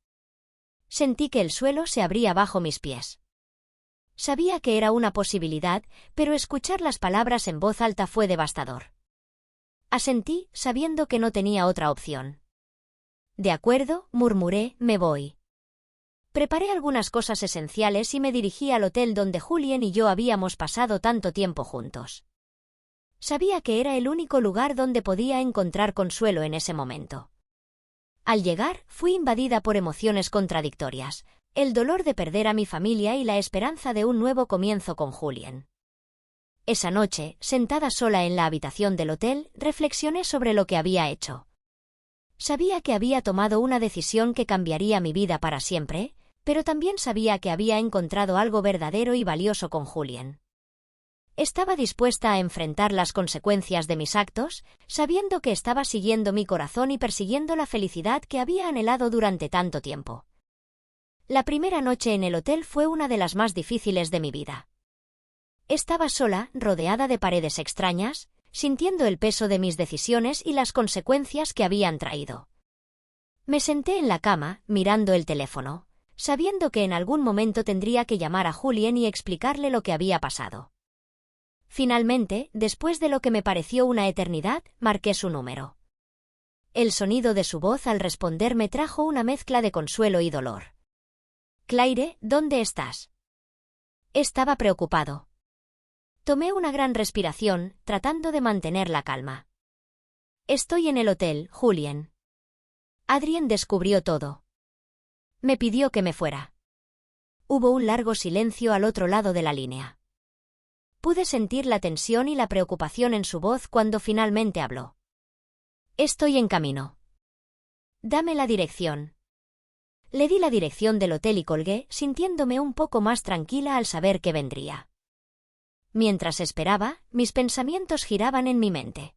S1: Sentí que el suelo se abría bajo mis pies. Sabía que era una posibilidad, pero escuchar las palabras en voz alta fue devastador. Asentí, sabiendo que no tenía otra opción. «De acuerdo», murmuré, «me voy». Preparé algunas cosas esenciales y me dirigí al hotel donde Julien y yo habíamos pasado tanto tiempo juntos. Sabía que era el único lugar donde podía encontrar consuelo en ese momento. Al llegar, fui invadida por emociones contradictorias, el dolor de perder a mi familia y la esperanza de un nuevo comienzo con Julien. Esa noche, sentada sola en la habitación del hotel, reflexioné sobre lo que había hecho. Sabía que había tomado una decisión que cambiaría mi vida para siempre, pero también sabía que había encontrado algo verdadero y valioso con Julien. Estaba dispuesta a enfrentar las consecuencias de mis actos, sabiendo que estaba siguiendo mi corazón y persiguiendo la felicidad que había anhelado durante tanto tiempo. La primera noche en el hotel fue una de las más difíciles de mi vida. Estaba sola, rodeada de paredes extrañas, sintiendo el peso de mis decisiones y las consecuencias que habían traído. Me senté en la cama, mirando el teléfono, sabiendo que en algún momento tendría que llamar a Julien y explicarle lo que había pasado. Finalmente, después de lo que me pareció una eternidad, marqué su número. El sonido de su voz al responder me trajo una mezcla de consuelo y dolor. «Claire, ¿dónde estás?» Estaba preocupado. Tomé una gran respiración, tratando de mantener la calma. «Estoy en el hotel, Julien». Adrien descubrió todo. Me pidió que me fuera. Hubo un largo silencio al otro lado de la línea. Pude sentir la tensión y la preocupación en su voz cuando finalmente habló. «Estoy en camino». «Dame la dirección». Le di la dirección del hotel y colgué, sintiéndome un poco más tranquila al saber que vendría. Mientras esperaba, mis pensamientos giraban en mi mente.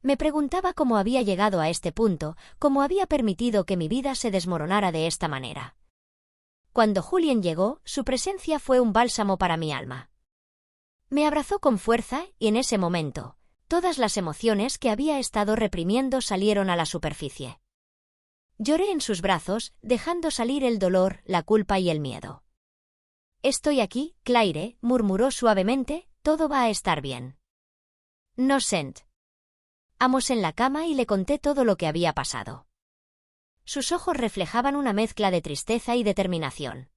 S1: Me preguntaba cómo había llegado a este punto, cómo había permitido que mi vida se desmoronara de esta manera. Cuando Julien llegó, su presencia fue un bálsamo para mi alma. Me abrazó con fuerza y en ese momento, todas las emociones que había estado reprimiendo salieron a la superficie. Lloré en sus brazos, dejando salir el dolor, la culpa y el miedo. «Estoy aquí, Claire», murmuró suavemente, «todo va a estar bien». «No sent». Amos en la cama y le conté todo lo que había pasado. Sus ojos reflejaban una mezcla de tristeza y determinación.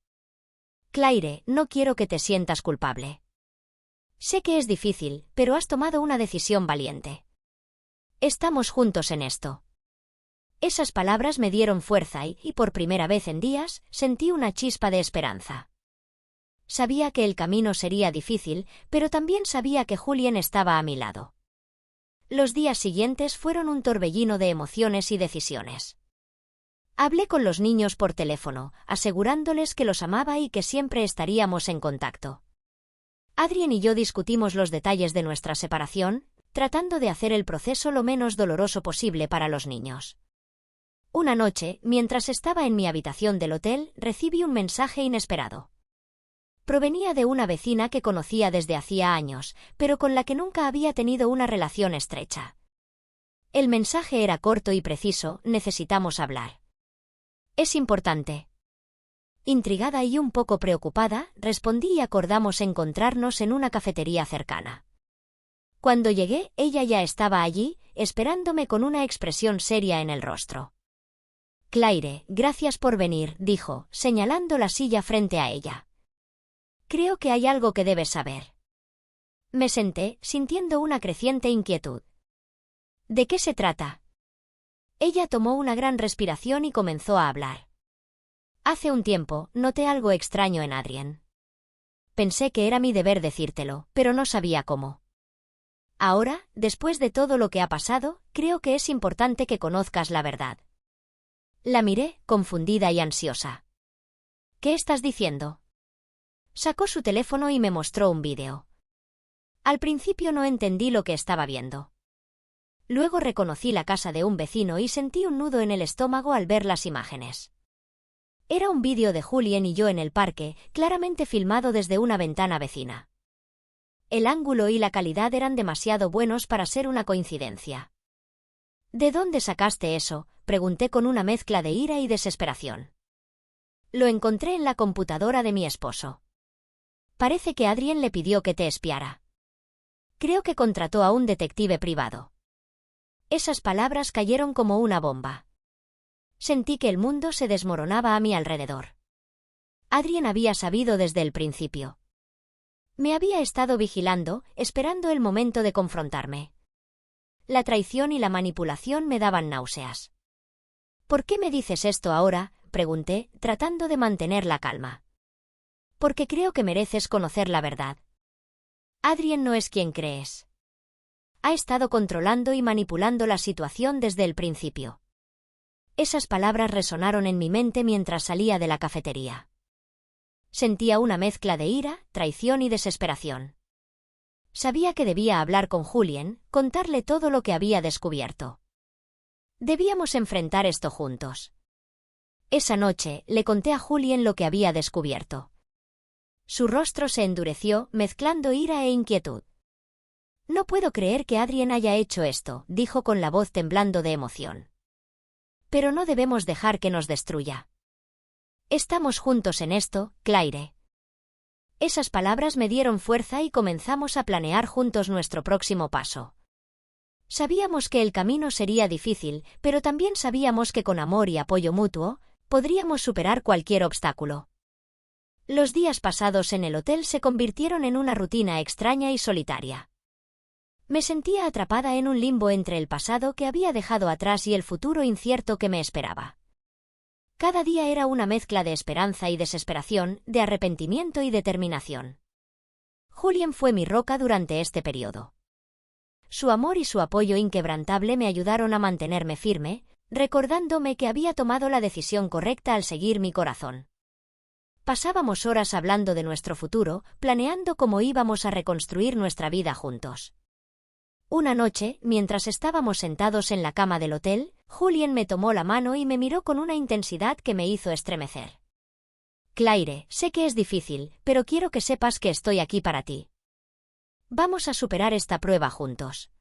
S1: «Claire, no quiero que te sientas culpable. Sé que es difícil, pero has tomado una decisión valiente. Estamos juntos en esto». Esas palabras me dieron fuerza y, por primera vez en días, sentí una chispa de esperanza. Sabía que el camino sería difícil, pero también sabía que Julien estaba a mi lado. Los días siguientes fueron un torbellino de emociones y decisiones. Hablé con los niños por teléfono, asegurándoles que los amaba y que siempre estaríamos en contacto. Adrien y yo discutimos los detalles de nuestra separación, tratando de hacer el proceso lo menos doloroso posible para los niños. Una noche, mientras estaba en mi habitación del hotel, recibí un mensaje inesperado. Provenía de una vecina que conocía desde hacía años, pero con la que nunca había tenido una relación estrecha. El mensaje era corto y preciso: necesitamos hablar. Es importante. Intrigada y un poco preocupada, respondí y acordamos encontrarnos en una cafetería cercana. Cuando llegué, ella ya estaba allí, esperándome con una expresión seria en el rostro. Claire, gracias por venir, dijo, señalando la silla frente a ella. Creo que hay algo que debes saber. Me senté, sintiendo una creciente inquietud. ¿De qué se trata? Ella tomó una gran respiración y comenzó a hablar. Hace un tiempo, noté algo extraño en Adrien. Pensé que era mi deber decírtelo, pero no sabía cómo. Ahora, después de todo lo que ha pasado, creo que es importante que conozcas la verdad. La miré, confundida y ansiosa. ¿Qué estás diciendo? Sacó su teléfono y me mostró un vídeo. Al principio no entendí lo que estaba viendo. Luego reconocí la casa de un vecino y sentí un nudo en el estómago al ver las imágenes. Era un vídeo de Julien y yo en el parque, claramente filmado desde una ventana vecina. El ángulo y la calidad eran demasiado buenos para ser una coincidencia. ¿De dónde sacaste eso?, pregunté con una mezcla de ira y desesperación. Lo encontré en la computadora de mi esposo. Parece que Adrien le pidió que te espiara. Creo que contrató a un detective privado. Esas palabras cayeron como una bomba. Sentí que el mundo se desmoronaba a mi alrededor. Adrien había sabido desde el principio. Me había estado vigilando, esperando el momento de confrontarme. La traición y la manipulación me daban náuseas. ¿Por qué me dices esto ahora?, pregunté, tratando de mantener la calma. Porque creo que mereces conocer la verdad. Adrien no es quien crees. Ha estado controlando y manipulando la situación desde el principio. Esas palabras resonaron en mi mente mientras salía de la cafetería. Sentía una mezcla de ira, traición y desesperación. Sabía que debía hablar con Julien, contarle todo lo que había descubierto. Debíamos enfrentar esto juntos. Esa noche, le conté a Julien lo que había descubierto. Su rostro se endureció, mezclando ira e inquietud. No puedo creer que Adrien haya hecho esto, dijo con la voz temblando de emoción. Pero no debemos dejar que nos destruya. Estamos juntos en esto, Claire. Esas palabras me dieron fuerza y comenzamos a planear juntos nuestro próximo paso. Sabíamos que el camino sería difícil, pero también sabíamos que con amor y apoyo mutuo, podríamos superar cualquier obstáculo. Los días pasados en el hotel se convirtieron en una rutina extraña y solitaria. Me sentía atrapada en un limbo entre el pasado que había dejado atrás y el futuro incierto que me esperaba. Cada día era una mezcla de esperanza y desesperación, de arrepentimiento y determinación. Julien fue mi roca durante este periodo. Su amor y su apoyo inquebrantable me ayudaron a mantenerme firme, recordándome que había tomado la decisión correcta al seguir mi corazón. Pasábamos horas hablando de nuestro futuro, planeando cómo íbamos a reconstruir nuestra vida juntos. Una noche, mientras estábamos sentados en la cama del hotel, Julien me tomó la mano y me miró con una intensidad que me hizo estremecer. Claire, sé que es difícil, pero quiero que sepas que estoy aquí para ti. Vamos a superar esta prueba juntos.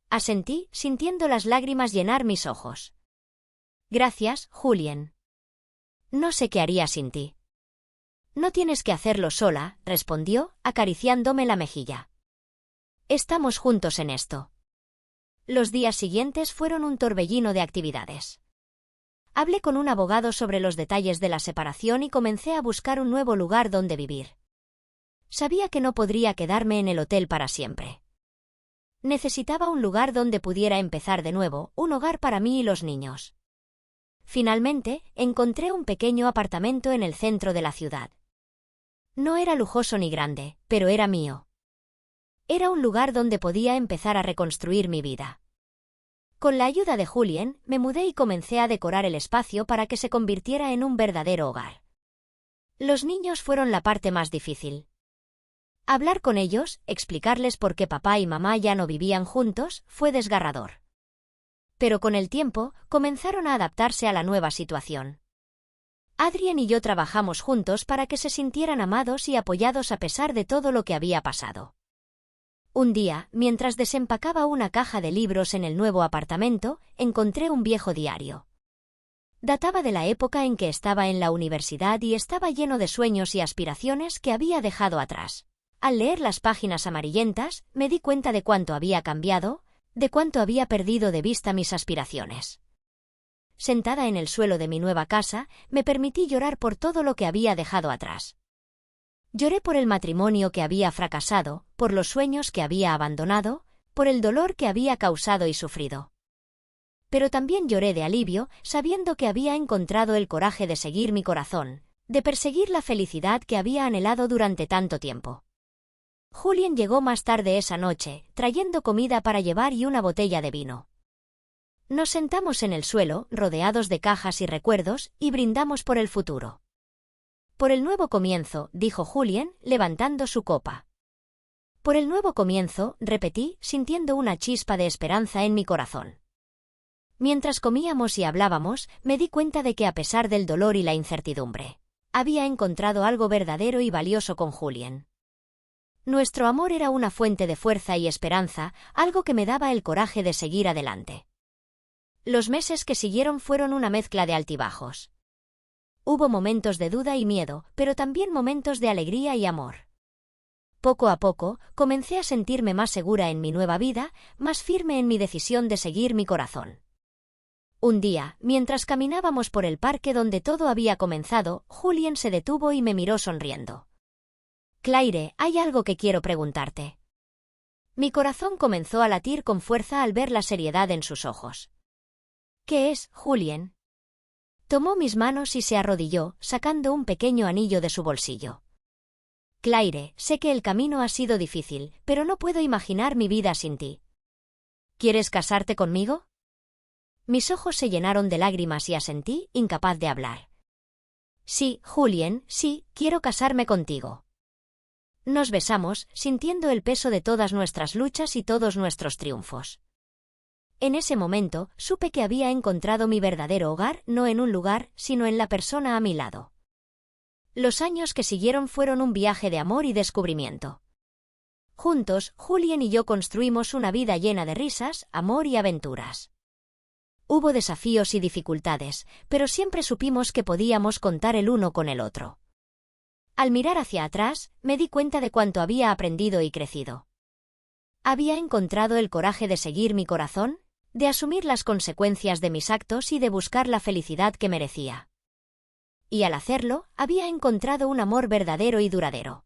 S1: Asentí, sintiendo las lágrimas llenar mis ojos. Gracias, Julien. No sé qué haría sin ti. No tienes que hacerlo sola, respondió, acariciándome la mejilla. Estamos juntos en esto. Los días siguientes fueron un torbellino de actividades. Hablé con un abogado sobre los detalles de la separación y comencé a buscar un nuevo lugar donde vivir. Sabía que no podría quedarme en el hotel para siempre. Necesitaba un lugar donde pudiera empezar de nuevo, un hogar para mí y los niños. Finalmente, encontré un pequeño apartamento en el centro de la ciudad. No era lujoso ni grande, pero era mío. Era un lugar donde podía empezar a reconstruir mi vida. Con la ayuda de Julien, me mudé y comencé a decorar el espacio para que se convirtiera en un verdadero hogar. Los niños fueron la parte más difícil. Hablar con ellos, explicarles por qué papá y mamá ya no vivían juntos, fue desgarrador. Pero con el tiempo, comenzaron a adaptarse a la nueva situación. Adrien y yo trabajamos juntos para que se sintieran amados y apoyados a pesar de todo lo que había pasado. Un día, mientras desempacaba una caja de libros en el nuevo apartamento, encontré un viejo diario. Databa de la época en que estaba en la universidad y estaba lleno de sueños y aspiraciones que había dejado atrás. Al leer las páginas amarillentas, me di cuenta de cuánto había cambiado, de cuánto había perdido de vista mis aspiraciones. Sentada en el suelo de mi nueva casa, me permití llorar por todo lo que había dejado atrás. Lloré por el matrimonio que había fracasado, por los sueños que había abandonado, por el dolor que había causado y sufrido. Pero también lloré de alivio, sabiendo que había encontrado el coraje de seguir mi corazón, de perseguir la felicidad que había anhelado durante tanto tiempo. Julien llegó más tarde esa noche, trayendo comida para llevar y una botella de vino. Nos sentamos en el suelo, rodeados de cajas y recuerdos, y brindamos por el futuro. Por el nuevo comienzo, dijo Julien, levantando su copa. Por el nuevo comienzo, repetí, sintiendo una chispa de esperanza en mi corazón. Mientras comíamos y hablábamos, me di cuenta de que a pesar del dolor y la incertidumbre, había encontrado algo verdadero y valioso con Julien. Nuestro amor era una fuente de fuerza y esperanza, algo que me daba el coraje de seguir adelante. Los meses que siguieron fueron una mezcla de altibajos. Hubo momentos de duda y miedo, pero también momentos de alegría y amor. Poco a poco, comencé a sentirme más segura en mi nueva vida, más firme en mi decisión de seguir mi corazón. Un día, mientras caminábamos por el parque donde todo había comenzado, Julien se detuvo y me miró sonriendo. Claire, hay algo que quiero preguntarte. Mi corazón comenzó a latir con fuerza al ver la seriedad en sus ojos. ¿Qué es, Julien? Tomó mis manos y se arrodilló, sacando un pequeño anillo de su bolsillo. Claire, sé que el camino ha sido difícil, pero no puedo imaginar mi vida sin ti. ¿Quieres casarte conmigo? Mis ojos se llenaron de lágrimas y asentí, incapaz de hablar. Sí, Julien, sí, quiero casarme contigo. Nos besamos, sintiendo el peso de todas nuestras luchas y todos nuestros triunfos. En ese momento, supe que había encontrado mi verdadero hogar, no en un lugar, sino en la persona a mi lado. Los años que siguieron fueron un viaje de amor y descubrimiento. Juntos, Julien y yo construimos una vida llena de risas, amor y aventuras. Hubo desafíos y dificultades, pero siempre supimos que podíamos contar el uno con el otro. Al mirar hacia atrás, me di cuenta de cuánto había aprendido y crecido. Había encontrado el coraje de seguir mi corazón, de asumir las consecuencias de mis actos y de buscar la felicidad que merecía. Y al hacerlo, había encontrado un amor verdadero y duradero.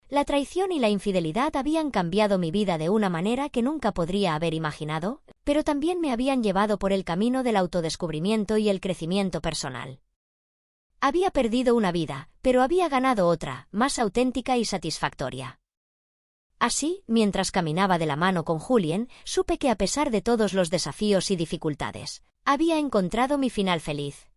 S1: La traición y la infidelidad habían cambiado mi vida de una manera que nunca podría haber imaginado, pero también me habían llevado por el camino del autodescubrimiento y el crecimiento personal. Había perdido una vida, pero había ganado otra, más auténtica y satisfactoria. Así, mientras caminaba de la mano con Julien, supe que a pesar de todos los desafíos y dificultades, había encontrado mi final feliz.